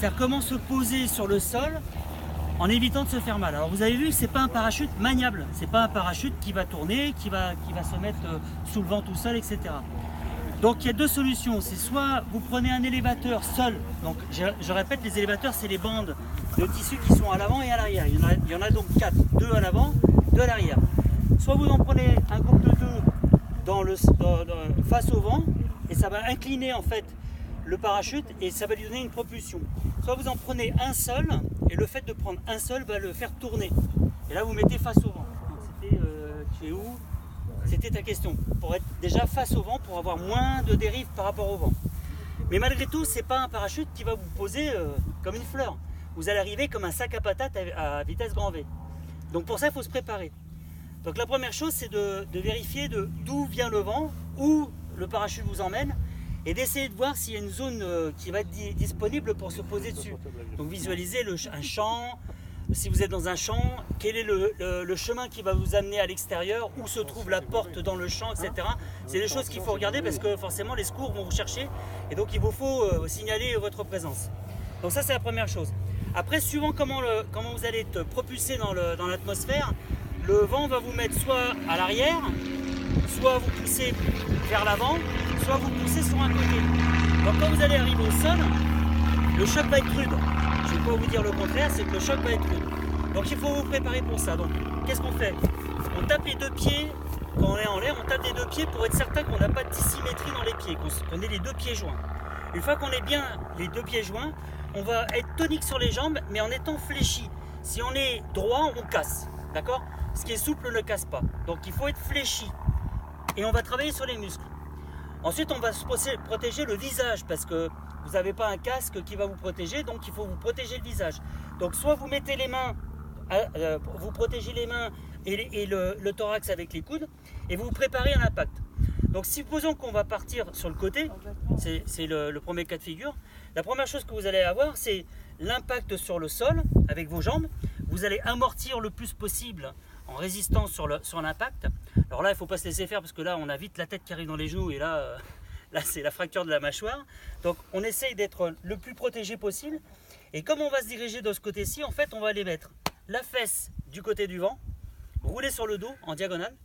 C'est-à-dire comment se poser sur le sol en évitant de se faire mal. Alors vous avez vu que c'est pas un parachute maniable, c'est pas un parachute qui va tourner, qui va se mettre sous le vent tout seul, etc. Donc il y a deux solutions, c'est soit vous prenez un élévateur seul, donc je répète, les élévateurs c'est les bandes de tissu qui sont à l'avant et à l'arrière, il y en a donc 4, 2 à l'avant, 2 à l'arrière. Soit vous en prenez un groupe de 2 face au vent et ça va incliner en fait le parachute et ça va lui donner une propulsion. Soit vous en prenez un seul et le fait de prendre un seul va le faire tourner. Et là vous mettez face au vent. C'était tu es où? C'était ta question. Pour être déjà face au vent, pour avoir moins de dérive par rapport au vent. Mais malgré tout, c'est pas un parachute qui va vous poser comme une fleur. Vous allez arriver comme un sac à patates à vitesse grand V. Donc pour ça, il faut se préparer. Donc la première chose, c'est de vérifier d'où vient le vent, où le parachute vous emmène, et d'essayer de voir s'il y a une zone qui va être disponible pour se poser dessus. Donc visualisez un champ, si vous êtes dans un champ, quel est le chemin qui va vous amener à l'extérieur, où se trouve la porte dans le champ, etc. C'est des choses qu'il faut regarder parce que forcément les secours vont vous chercher et donc il vous faut signaler votre présence. Donc ça c'est la première chose. Après, suivant comment vous allez être propulsé dans l'atmosphère, le vent va vous mettre soit à l'arrière, soit vous pousser vers l'avant, soit vous pousser sur un côté. Donc quand vous allez arriver au sol, le choc va être rude. Je ne vais pas vous dire le contraire, c'est que le choc va être rude. Donc il faut vous préparer pour ça. Donc qu'est-ce qu'on fait? On tape les deux pieds, quand on est en l'air, on tape les deux pieds pour être certain qu'on n'a pas de dissymétrie dans les pieds, qu'on ait les deux pieds joints. Une fois qu'on est bien les deux pieds joints, on va être tonique sur les jambes, mais en étant fléchi. Si on est droit, on casse. D'accord? Ce qui est souple ne casse pas. Donc il faut être fléchi. Et on va travailler sur les muscles. Ensuite, on va se protéger le visage parce que vous n'avez pas un casque qui va vous protéger, donc il faut vous protéger le visage. Donc soit vous mettez les mains, vous protégez les mains et le thorax avec les coudes, et vous vous préparez un impact. Donc supposons qu'on va partir sur le côté, c'est le premier cas de figure. La première chose que vous allez avoir, c'est l'impact sur le sol avec vos jambes. Vous allez amortir le plus possible en résistant sur l'impact. Alors là, il ne faut pas se laisser faire parce que là, on a vite la tête qui arrive dans les genoux et là c'est la fracture de la mâchoire. Donc on essaye d'être le plus protégé possible. Et comme on va se diriger de ce côté-ci, en fait, on va aller mettre la fesse du côté du vent, rouler sur le dos en diagonale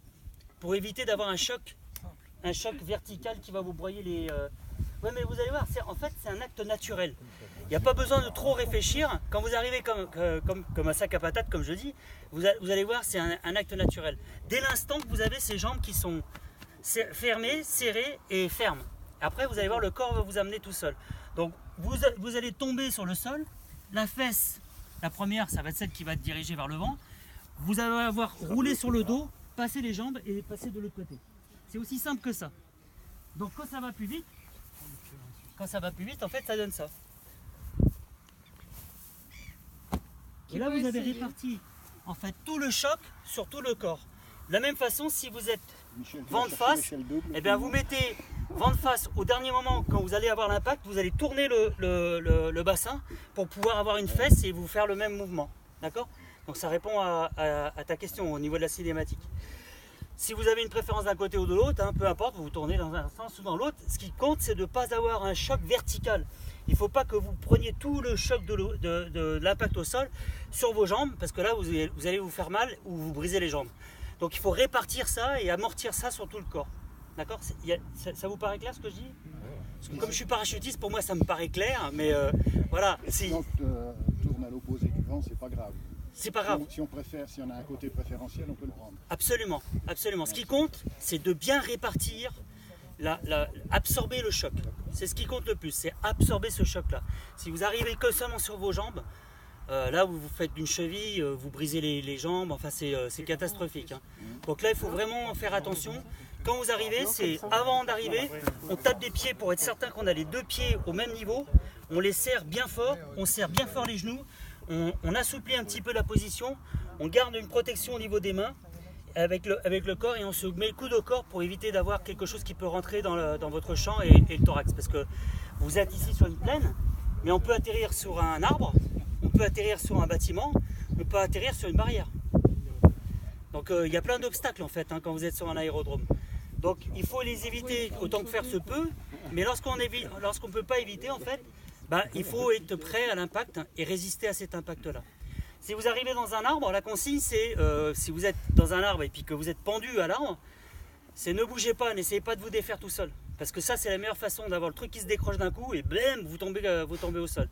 pour éviter d'avoir un choc vertical qui va vous broyer les... Ouais, mais vous allez voir, en fait, c'est un acte naturel. Il n'y a pas besoin de trop réfléchir. Quand vous arrivez comme un sac à patates, comme je dis, vous allez voir, c'est un acte naturel. Dès l'instant que vous avez ces jambes qui sont fermées, serrées et fermes. Après, vous allez voir, le corps va vous amener tout seul. Donc, vous allez tomber sur le sol. La fesse, la première, ça va être celle qui va te diriger vers le vent. Vous allez avoir roulé sur le dos, passer les jambes et passer de l'autre côté. C'est aussi simple que ça. Donc, quand ça va plus vite, en fait, ça donne ça. Et là, vous avez réparti en fait tout le choc sur tout le corps. De la même façon, si vous êtes vent de face, eh bien vous mettez vent de face au dernier moment, quand vous allez avoir l'impact, vous allez tourner le bassin pour pouvoir avoir une fesse et vous faire le même mouvement. D'accord? Donc ça répond à ta question au niveau de la cinématique. Si vous avez une préférence d'un côté ou de l'autre, hein, peu importe, vous tournez dans un sens ou dans l'autre, ce qui compte, c'est de ne pas avoir un choc vertical. Il ne faut pas que vous preniez tout le choc de l'impact au sol sur vos jambes, parce que là, vous allez vous faire mal ou vous briser les jambes. Donc il faut répartir ça et amortir ça sur tout le corps. D'accord? Ça vous paraît clair ce que je dis? Parce que comme je suis parachutiste, pour moi, ça me paraît clair, mais voilà. Si on tourne à l'opposé du vent, c'est pas grave. C'est pas grave. Si on a un côté préférentiel, on peut le prendre. Absolument, absolument. Ce qui compte, c'est de bien répartir, absorber le choc. C'est ce qui compte le plus, c'est absorber ce choc-là. Si vous arrivez que seulement sur vos jambes, là vous vous faites une cheville, vous brisez les jambes, enfin c'est catastrophique. Hein. Donc là, il faut vraiment faire attention. Quand vous arrivez, c'est avant d'arriver, on tape des pieds pour être certain qu'on a les deux pieds au même niveau. On les serre bien fort, on serre bien fort les genoux. On assouplit un petit peu la position, on garde une protection au niveau des mains avec le corps et on se met le coude au corps pour éviter d'avoir quelque chose qui peut rentrer dans votre champ et le thorax. Parce que vous êtes ici sur une plaine, mais on peut atterrir sur un arbre, on peut atterrir sur un bâtiment, on peut atterrir sur une barrière. Donc il y a plein d'obstacles en fait hein, quand vous êtes sur un aérodrome. Donc il faut les éviter autant que faire se peut, mais lorsqu'on ne peut pas éviter en fait, bah, il faut être prêt à l'impact et résister à cet impact-là. Si vous arrivez dans un arbre, la consigne c'est, si vous êtes dans un arbre et puis que vous êtes pendu à l'arbre, c'est ne bougez pas, n'essayez pas de vous défaire tout seul. Parce que ça c'est la meilleure façon d'avoir le truc qui se décroche d'un coup et blam, vous tombez au sol.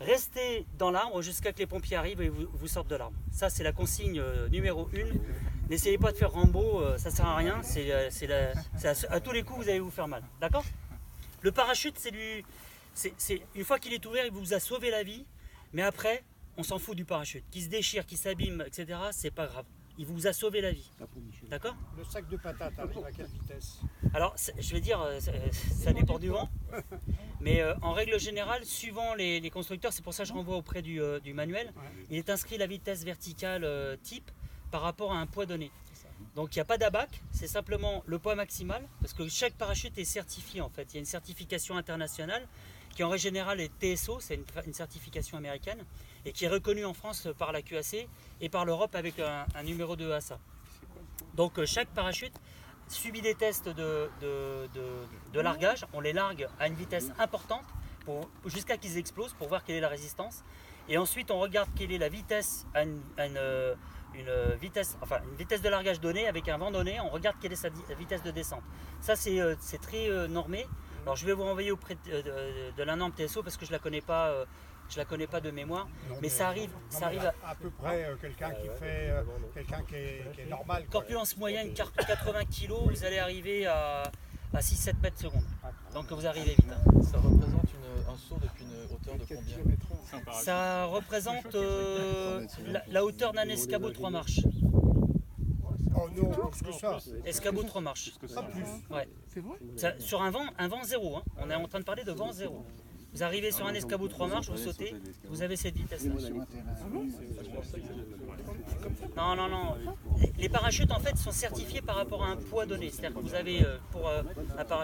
Restez dans l'arbre jusqu'à ce que les pompiers arrivent et vous sortent de l'arbre. Ça c'est la consigne numéro 1. N'essayez pas de faire Rambo, ça sert à rien, à tous les coups vous allez vous faire mal. D'accord? Le parachute, une fois qu'il est ouvert, il vous a sauvé la vie, mais après, on s'en fout du parachute. Qu'il se déchire, qu'il s'abîme, etc., c'est pas grave. Il vous a sauvé la vie. D'accord? Le sac de patates arrive à quelle vitesse? Alors, je vais dire, ça dépend du vent, mais en règle générale, suivant les constructeurs, c'est pour ça que je renvoie auprès du manuel, il est inscrit la vitesse verticale type par rapport à un poids donné. Donc il n'y a pas d'abac, c'est simplement le poids maximal, parce que chaque parachute est certifié en fait. Il y a une certification internationale qui en règle générale est TSO, c'est une certification américaine, et qui est reconnue en France par la QAC et par l'Europe avec un numéro de ASA. Donc chaque parachute subit des tests de largage, on les largue à une vitesse importante jusqu'à qu'ils explosent pour voir quelle est la résistance. Et ensuite on regarde quelle est la vitesse à une vitesse de largage donnée avec un vent donné, on regarde quelle est sa vitesse de descente. Ça c'est très normé. Alors je vais vous renvoyer auprès de la norme TSO parce que je la connais pas de mémoire, non, mais ça arrive à peu près quelqu'un qui est normal. Corpulence moyenne 80 kg, vous allez arriver à 6-7 mètres secondes. Donc vous arrivez vite. Hein. Ça représente un saut depuis une hauteur de combien? Ça représente la hauteur d'un escabeau 3 marches. Oh non, plus que ça. Escabeau 3 marches. Pas plus. Ouais. C'est vrai? Sur un vent zéro. Hein. On est en train de parler de vent zéro. Vous arrivez sur un escabeau 3 marches, vous sautez, vous avez cette vitesse-là. Non. Les parachutes en fait sont certifiés par rapport à un poids donné. C'est-à-dire que vous avez pour un parachute.